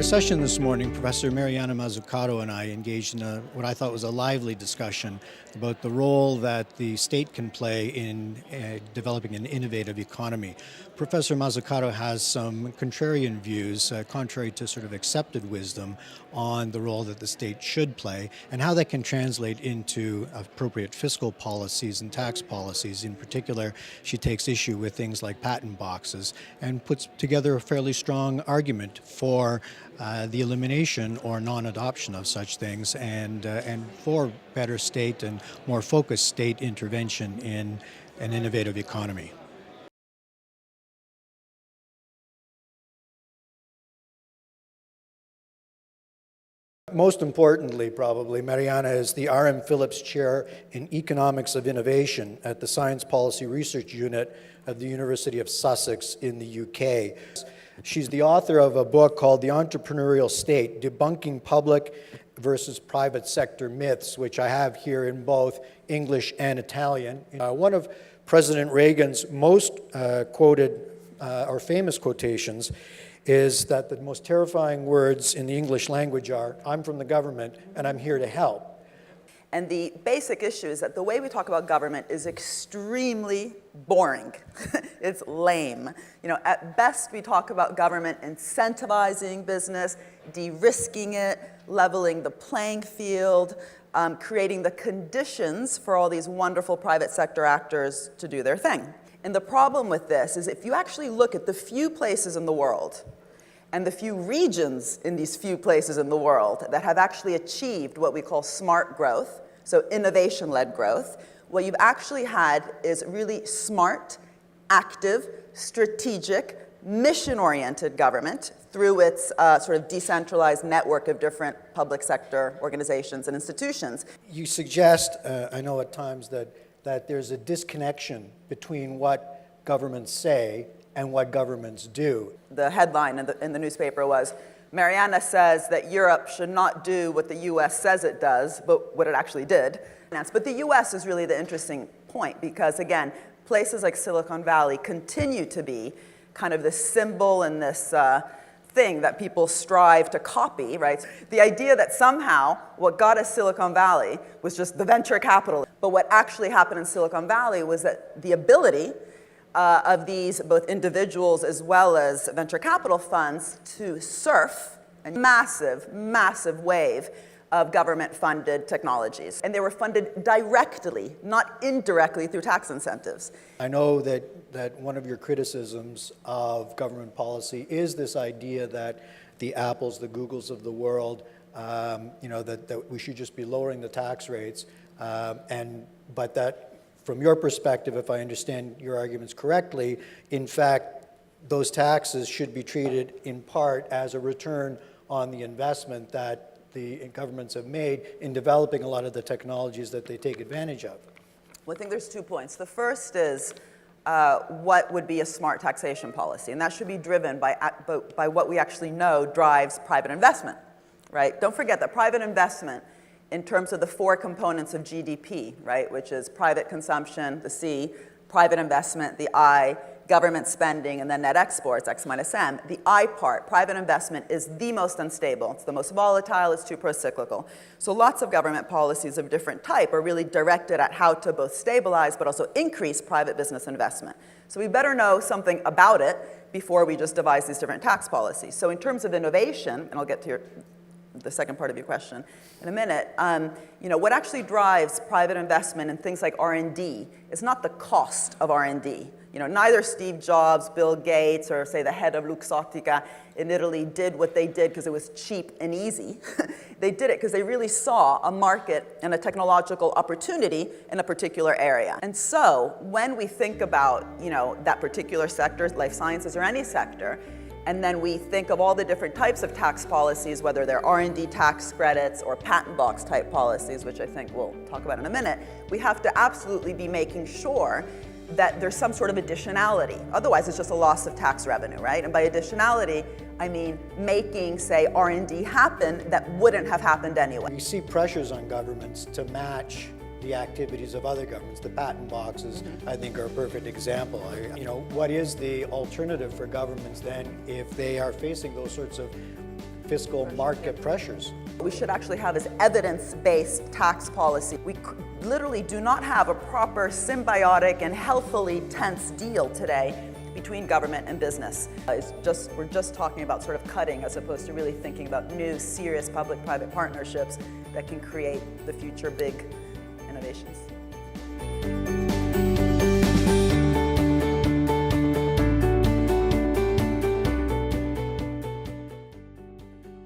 session this morning, Professor Marianna Mazzucato and I engaged in what I thought was a lively discussion about the role that the state can play in developing an innovative economy. Professor Mazzucato has some contrarian views, contrary to sort of accepted wisdom, on the role that the state should play and how that can translate into appropriate fiscal policies and tax policies. In particular, she takes issue with things like patent boxes and puts together a fairly strong argument for the elimination or non-adoption of such things and for better state and more focused state intervention in an innovative economy. Most importantly, probably, Marianna is the R.M. Phillips Chair in Economics of Innovation at the Science Policy Research Unit of the University of Sussex in the UK. She's the author of a book called The Entrepreneurial State, Debunking Public versus Private Sector Myths, which I have here in both English and Italian. One of President Reagan's most quoted or famous quotations is that the most terrifying words in the English language are, "I'm from the government and I'm here to help." And the basic issue is that the way we talk about government is extremely boring. It's lame. You know, at best we talk about government incentivizing business, de-risking it, leveling the playing field, creating the conditions for all these wonderful private sector actors to do their thing. And the problem with this is if you actually look at the few places in the world and the few regions in these few places in the world that have actually achieved what we call smart growth, so innovation-led growth, what you've actually had is really smart, active, strategic, mission-oriented government through its sort of decentralized network of different public sector organizations and institutions. You suggest, I know at times, that there's a disconnection between what governments say and what governments do. The headline in the newspaper was, Marianna says that Europe should not do what the US says it does, but what it actually did. But the US is really the interesting point because, again, places like Silicon Valley continue to be kind of this symbol and this thing that people strive to copy, right? The idea that somehow what got us Silicon Valley was just the venture capital. But what actually happened in Silicon Valley was that the ability of these both individuals as well as venture capital funds to surf a massive, massive wave of government-funded technologies. And they were funded directly, not indirectly through tax incentives. I know that one of your criticisms of government policy is this idea that the Apples, the Googles of the world, that we should just be lowering the tax rates, but that from your perspective, if I understand your arguments correctly, in fact, those taxes should be treated in part as a return on the investment that the governments have made in developing a lot of the technologies that they take advantage of. Well, I think there's 2 points. The first is what would be a smart taxation policy, and that should be driven by what we actually know drives private investment, right? Don't forget that private investment in terms of the 4 components of GDP, right, which is private consumption, the C, private investment, the I, government spending, and then net exports, X minus M. The I part, private investment, is the most unstable. It's the most volatile. It's too pro-cyclical. So lots of government policies of different type are really directed at how to both stabilize but also increase private business investment. So we better know something about it before we just devise these different tax policies. So in terms of innovation, and I'll get to the second part of your question in a minute, what actually drives private investment in things like R&D is not the cost of R&D. Neither Steve Jobs, Bill Gates, or say the head of Luxottica in Italy did what they did because it was cheap and easy. They did it because they really saw a market and a technological opportunity in a particular area. And so when we think about that particular sector, life sciences or any sector, and then we think of all the different types of tax policies, whether they're R&D tax credits or patent box type policies, which I think we'll talk about in a minute, we have to absolutely be making sure that there's some sort of additionality. Otherwise, it's just a loss of tax revenue, right? And by additionality, I mean making, say, R&D happen that wouldn't have happened anyway. You see pressures on governments to match the activities of other governments. The patent boxes, I think, are a perfect example. What is the alternative for governments then if they are facing those sorts of fiscal market pressures. We should actually have is evidence-based tax policy. We literally do not have a proper symbiotic and healthily tense deal today between government and business. We're just talking about sort of cutting as opposed to really thinking about new, serious public-private partnerships that can create the future big innovations.